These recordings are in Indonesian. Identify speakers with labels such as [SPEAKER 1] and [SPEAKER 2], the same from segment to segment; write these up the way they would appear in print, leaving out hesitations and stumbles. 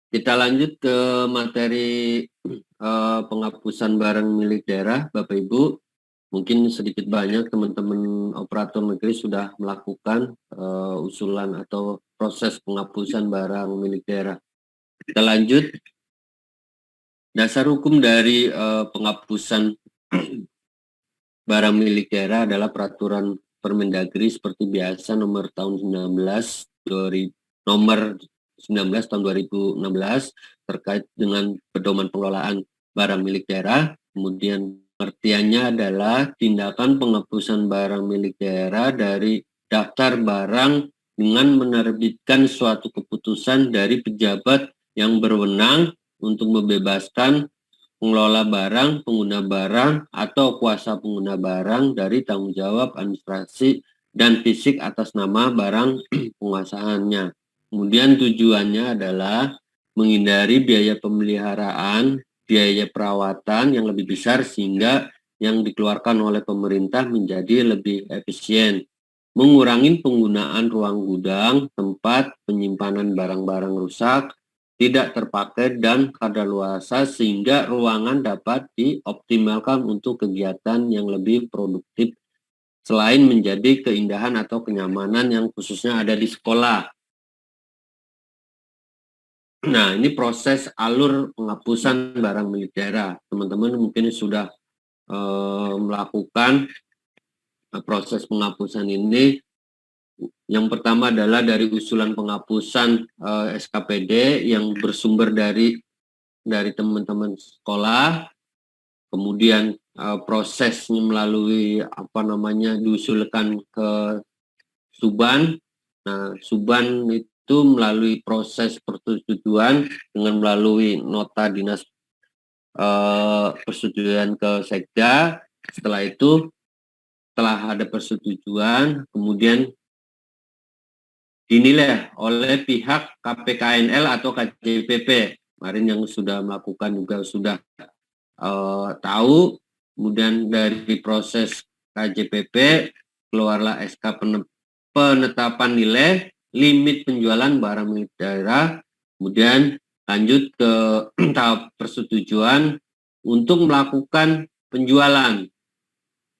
[SPEAKER 1] Kita lanjut ke materi penghapusan barang milik daerah, Bapak Ibu. Mungkin sedikit banyak teman-teman operator negeri sudah melakukan usulan atau proses penghapusan barang milik daerah. Kita lanjut. Dasar hukum dari penghapusan barang milik daerah adalah peraturan Permendagri seperti biasa nomor tahun 19 nomor 19 tahun 2016 terkait dengan pedoman pengelolaan barang milik daerah. Kemudian pengertiannya adalah tindakan penghapusan barang milik daerah dari daftar barang dengan menerbitkan suatu keputusan dari pejabat yang berwenang untuk membebaskan pengelola barang, pengguna barang, atau kuasa pengguna barang dari tanggung jawab administrasi dan fisik atas nama barang penguasaannya. Kemudian tujuannya adalah menghindari biaya pemeliharaan, biaya perawatan yang lebih besar sehingga yang dikeluarkan oleh pemerintah menjadi lebih efisien. Mengurangi penggunaan ruang gudang, tempat penyimpanan barang-barang rusak, tidak terpakai dan kadaluarsa sehingga ruangan dapat dioptimalkan untuk kegiatan yang lebih produktif selain menjadi keindahan atau kenyamanan yang khususnya ada di sekolah. Nah, ini proses alur penghapusan barang milik daerah. Teman-teman mungkin sudah melakukan proses penghapusan ini. Yang pertama adalah dari usulan penghapusan SKPD yang bersumber dari teman-teman sekolah, kemudian prosesnya melalui diusulkan ke Suban. Nah, Suban itu melalui proses persetujuan dengan melalui nota dinas persetujuan ke Sekda. Setelah itu, setelah ada persetujuan, kemudian dinilai oleh pihak KPKNL atau KJPP. Kemarin yang sudah melakukan juga sudah tahu. Kemudian dari proses KJPP keluarlah SK penetapan nilai limit penjualan barang milik daerah. Kemudian lanjut ke tahap persetujuan untuk melakukan penjualan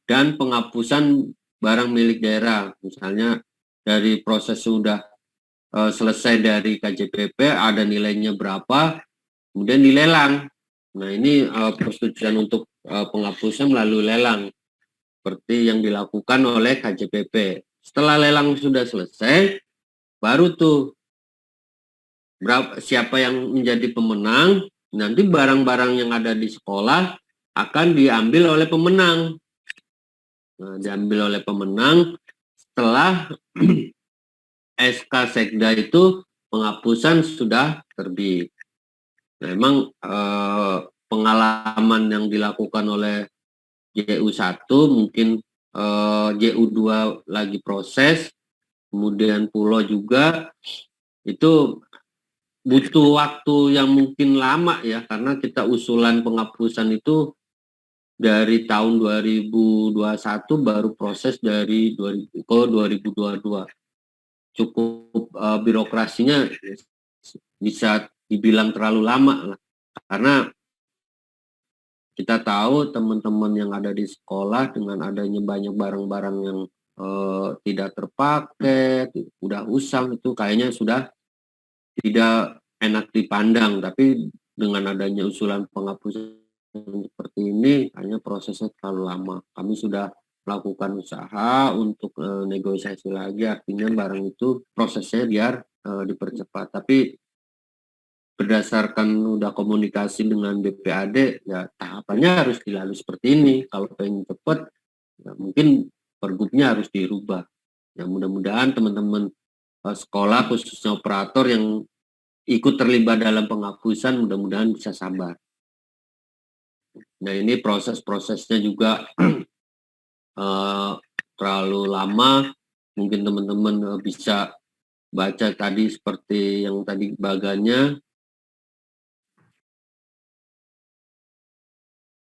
[SPEAKER 1] dan penghapusan barang milik daerah. Misalnya dari proses sudah selesai dari KJPP, ada nilainya berapa, kemudian dilelang. Nah, ini persetujuan untuk penghapusan melalui lelang, seperti yang dilakukan oleh KJPP. Setelah lelang sudah selesai, baru tuh siapa yang menjadi pemenang, nanti barang-barang yang ada di sekolah akan diambil oleh pemenang. Nah, diambil oleh pemenang setelah SK Sekda itu penghapusan sudah terbit. Nah, memang pengalaman yang dilakukan oleh JU1 mungkin JU2 lagi proses, kemudian Pulau juga itu butuh waktu yang mungkin lama ya, karena kita usulan penghapusan itu dari tahun 2021 baru proses dari 2022. Cukup birokrasinya bisa dibilang terlalu lama lah. Karena kita tahu teman-teman yang ada di sekolah dengan adanya banyak barang-barang yang tidak terpakai, udah usang, itu kayaknya sudah tidak enak dipandang. Tapi dengan adanya usulan penghapusan seperti ini, hanya prosesnya terlalu lama. Kami sudah melakukan usaha untuk negosiasi lagi, artinya barang itu prosesnya biar dipercepat. Tapi berdasarkan udah komunikasi dengan BPAD, ya tahapannya harus dilalui seperti ini. Kalau pengen cepat, ya mungkin pergubnya harus dirubah. Ya mudah-mudahan teman-teman sekolah khususnya operator yang ikut terlibat dalam penghapusan mudah-mudahan bisa sabar. Nah, ini proses-prosesnya juga terlalu lama. Mungkin teman-teman bisa baca tadi seperti yang tadi bagannya.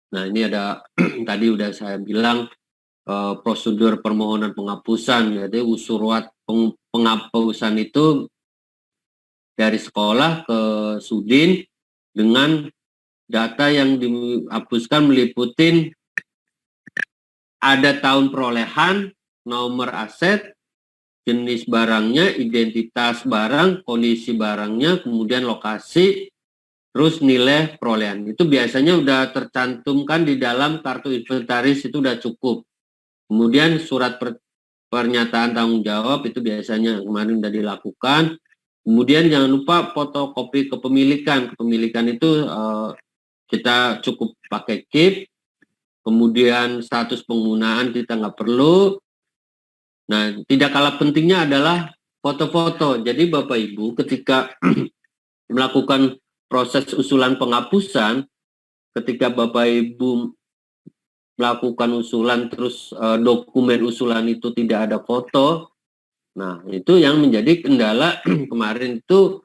[SPEAKER 1] Nah, ini ada tadi udah saya bilang prosedur permohonan penghapusan. Jadi usurat penghapusan itu dari sekolah ke Sudin dengan data yang dihapuskan meliputi ada tahun perolehan, nomor aset, jenis barangnya, identitas barang, kondisi barangnya, kemudian lokasi, terus nilai perolehan. Itu biasanya udah tercantumkan di dalam kartu inventaris, itu udah cukup. Kemudian surat pernyataan tanggung jawab itu biasanya kemarin sudah dilakukan. Kemudian jangan lupa fotokopi kepemilikan. Kepemilikan itu kita cukup pakai KIP. Kemudian status penggunaan kita nggak perlu. Nah, tidak kalah pentingnya adalah foto-foto. Jadi Bapak Ibu ketika melakukan proses usulan penghapusan, ketika Bapak Ibu melakukan usulan terus dokumen usulan itu tidak ada foto, nah itu yang menjadi kendala kemarin itu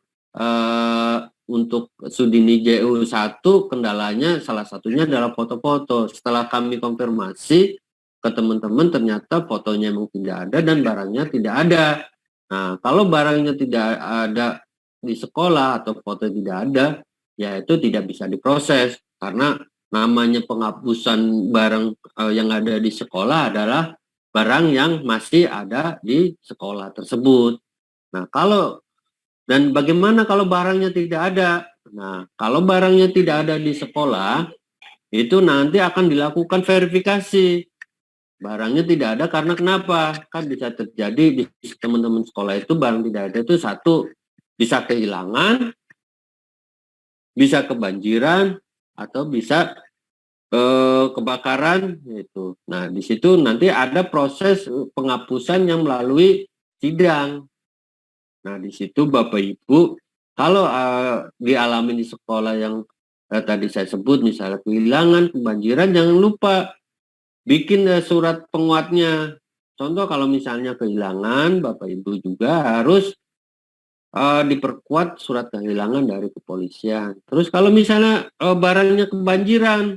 [SPEAKER 1] untuk Sudini JU1 kendalanya salah satunya adalah foto-foto. Setelah kami konfirmasi ke teman-teman ternyata fotonya memang tidak ada dan barangnya tidak ada. Nah, kalau barangnya tidak ada di sekolah atau foto tidak ada, ya itu tidak bisa diproses karena namanya penghapusan barang yang ada di sekolah adalah barang yang masih ada di sekolah tersebut. Nah, dan bagaimana kalau barangnya tidak ada? Nah, kalau barangnya tidak ada di sekolah, itu nanti akan dilakukan verifikasi. Barangnya tidak ada karena kenapa? Kan bisa terjadi di teman-teman sekolah itu barang tidak ada itu satu, bisa kehilangan, bisa kebanjiran, atau bisa kebakaran gitu. Nah, di situ nanti ada proses penghapusan yang melalui sidang. Nah, di situ Bapak Ibu kalau dialami di sekolah yang tadi saya sebut misalnya kehilangan, kebanjiran, jangan lupa bikin surat penguatnya. Contoh kalau misalnya kehilangan, Bapak Ibu juga harus diperkuat surat kehilangan dari kepolisian. Terus kalau misalnya barangnya kebanjiran,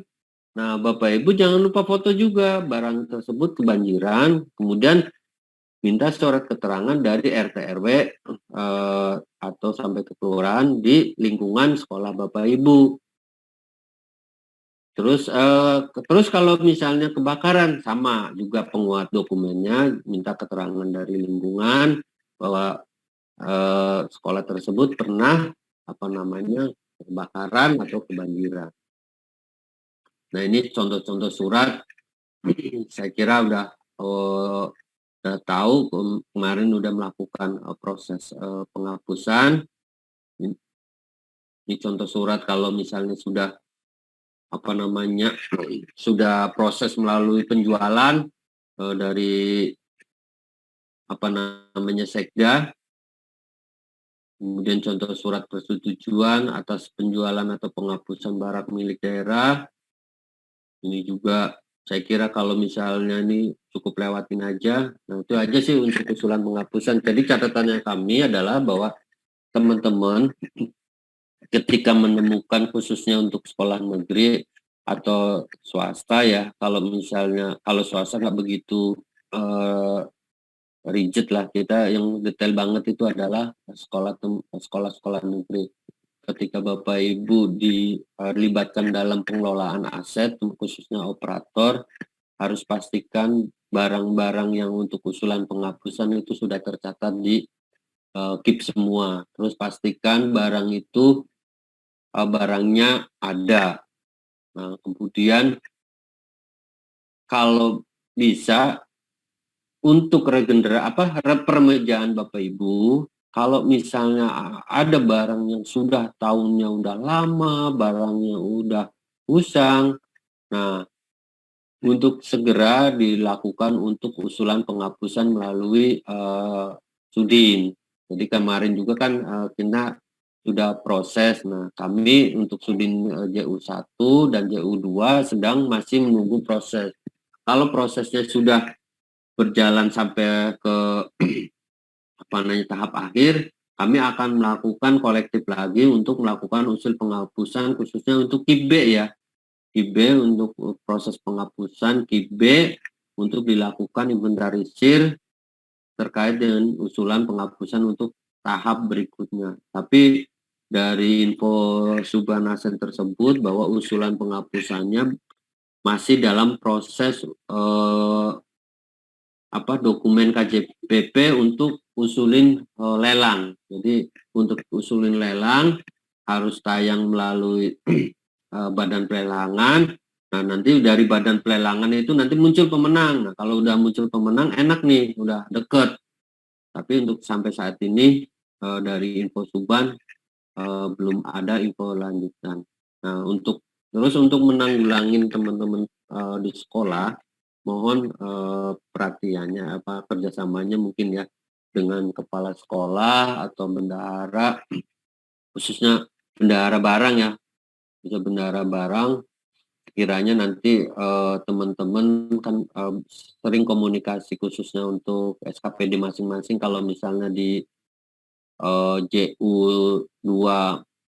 [SPEAKER 1] nah Bapak Ibu jangan lupa foto juga barang tersebut kebanjiran, kemudian minta surat keterangan dari RT RW atau sampai ke kelurahan di lingkungan sekolah Bapak Ibu. Terus kalau misalnya kebakaran sama juga penguat dokumennya minta keterangan dari lingkungan bahwa sekolah tersebut pernah kebakaran atau kebanjiran. Nah, ini contoh-contoh surat saya kira udah tahu kemarin udah melakukan proses penghapusan. Ini contoh surat kalau misalnya sudah sudah proses melalui penjualan dari Sekda. Kemudian contoh surat persetujuan atas penjualan atau penghapusan barang milik daerah. Ini juga saya kira kalau misalnya ini cukup lewatin aja. Nah, itu aja sih untuk usulan penghapusan. Jadi catatannya kami adalah bahwa teman-teman ketika menemukan khususnya untuk sekolah negeri atau swasta ya, kalau swasta nggak begitu rigid lah, kita yang detail banget itu adalah sekolah-sekolah negeri. Ketika Bapak Ibu dilibatkan dalam pengelolaan aset, khususnya operator, harus pastikan barang-barang yang untuk usulan penghapusan itu sudah tercatat di KIP semua. Terus pastikan barang itu barangnya ada. Nah, kemudian kalau bisa untuk peremajaan Bapak Ibu, kalau misalnya ada barang yang sudah tahunnya udah lama, barangnya udah usang, nah untuk segera dilakukan untuk usulan penghapusan melalui Sudin. Jadi kemarin juga kan kita sudah proses. Nah, kami untuk Sudin JU1 dan JU2 sedang masih menunggu proses. Kalau prosesnya sudah berjalan sampai ke tahap akhir, kami akan melakukan kolektif lagi untuk melakukan usul penghapusan khususnya untuk KIB ya. KIB untuk proses penghapusan, KIB untuk dilakukan inventarisir terkait dengan usulan penghapusan untuk tahap berikutnya. Tapi dari info Subhanasen tersebut bahwa usulan penghapusannya masih dalam proses dokumen KJPP untuk usulin lelang. Jadi untuk usulin lelang harus tayang melalui badan pelelangan. Nah, nanti dari badan pelelangan itu nanti muncul pemenang. Nah, kalau udah muncul pemenang enak nih, udah deket. Tapi untuk sampai saat ini dari info Suban belum ada info lanjutan. Nah, untuk menanggulangin teman-teman di sekolah, mohon perhatiannya kerjasamanya mungkin ya dengan kepala sekolah atau bendahara, khususnya bendahara barang ya, bisa bendahara barang. Kiranya nanti teman-teman kan sering komunikasi khususnya untuk SKPD masing-masing. Kalau misalnya di JU2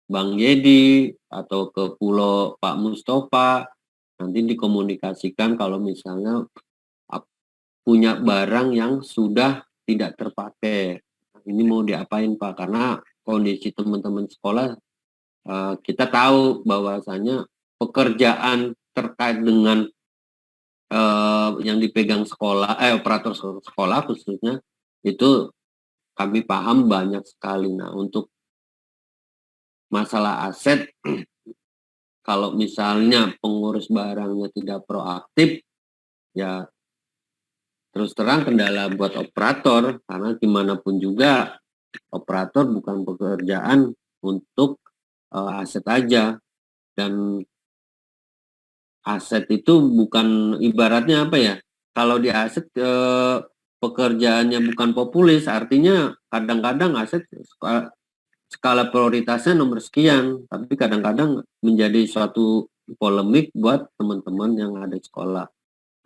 [SPEAKER 1] Bang Yedi atau ke Pulau Pak Mustafa, nanti dikomunikasikan kalau misalnya punya barang yang sudah tidak terpakai. Ini mau diapain Pak? Karena kondisi teman-teman sekolah, kita tahu bahwasanya pekerjaan terkait dengan yang dipegang sekolah, operator sekolah khususnya, itu kami paham banyak sekali. Nah, untuk masalah aset, kalau misalnya pengurus barangnya tidak proaktif, ya terus terang kendala buat operator, karena gimana pun juga operator bukan pekerjaan untuk aset aja. Dan aset itu bukan ibaratnya apa ya, kalau di aset pekerjaannya bukan populis, artinya kadang-kadang aset skala prioritasnya nomor sekian, tapi kadang-kadang menjadi suatu polemik buat teman-teman yang ada di sekolah.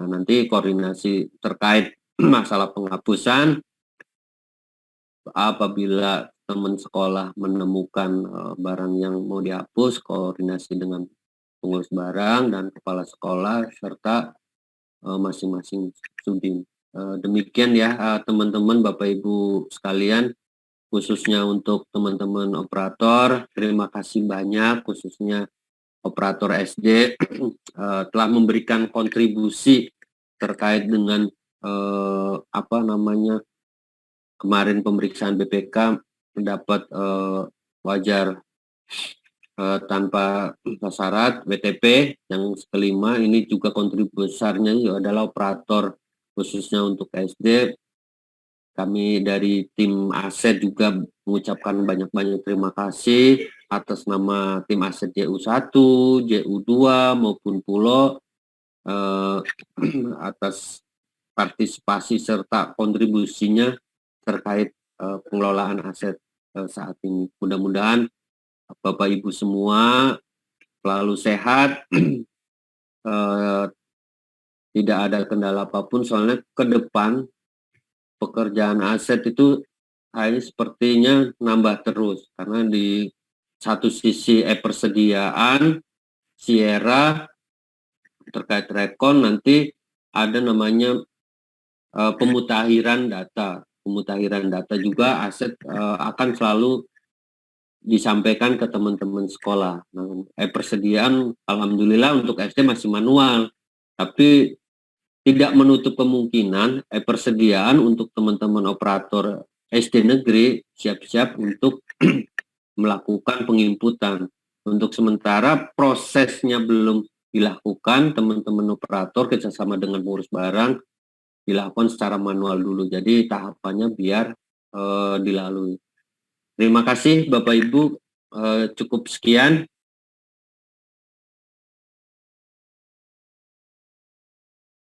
[SPEAKER 1] Nah, nanti koordinasi terkait masalah penghapusan, apabila teman sekolah menemukan barang yang mau dihapus, koordinasi dengan pengurus barang dan kepala sekolah serta masing-masing sudin. Demikian ya teman-teman, Bapak Ibu sekalian, khususnya untuk teman-teman operator, terima kasih banyak khususnya operator SD telah memberikan kontribusi terkait dengan kemarin pemeriksaan BPK mendapat wajar tanpa syarat WTP yang kelima. Ini juga kontribusi besarnya adalah operator khususnya untuk SD. Kami dari tim aset juga mengucapkan banyak-banyak terima kasih atas nama tim aset JU1, JU2 maupun Pulau atas partisipasi serta kontribusinya terkait pengelolaan aset saat ini. Mudah-mudahan Bapak Ibu semua selalu sehat, tidak ada kendala apapun, soalnya ke depan pekerjaan aset itu sepertinya nambah terus, karena di satu sisi persediaan Sierra terkait rekon, nanti ada namanya pemutahiran data. Pemutahiran data juga aset akan selalu disampaikan ke teman-teman sekolah. Nah, persediaan alhamdulillah untuk SD masih manual, tapi tidak menutup kemungkinan persediaan untuk teman-teman operator SD negeri siap-siap untuk melakukan penginputan. Untuk sementara prosesnya belum dilakukan, teman-teman operator kerjasama dengan pengurus barang dilakukan secara manual dulu. Jadi tahapannya biar dilalui. Terima kasih Bapak Ibu, cukup sekian.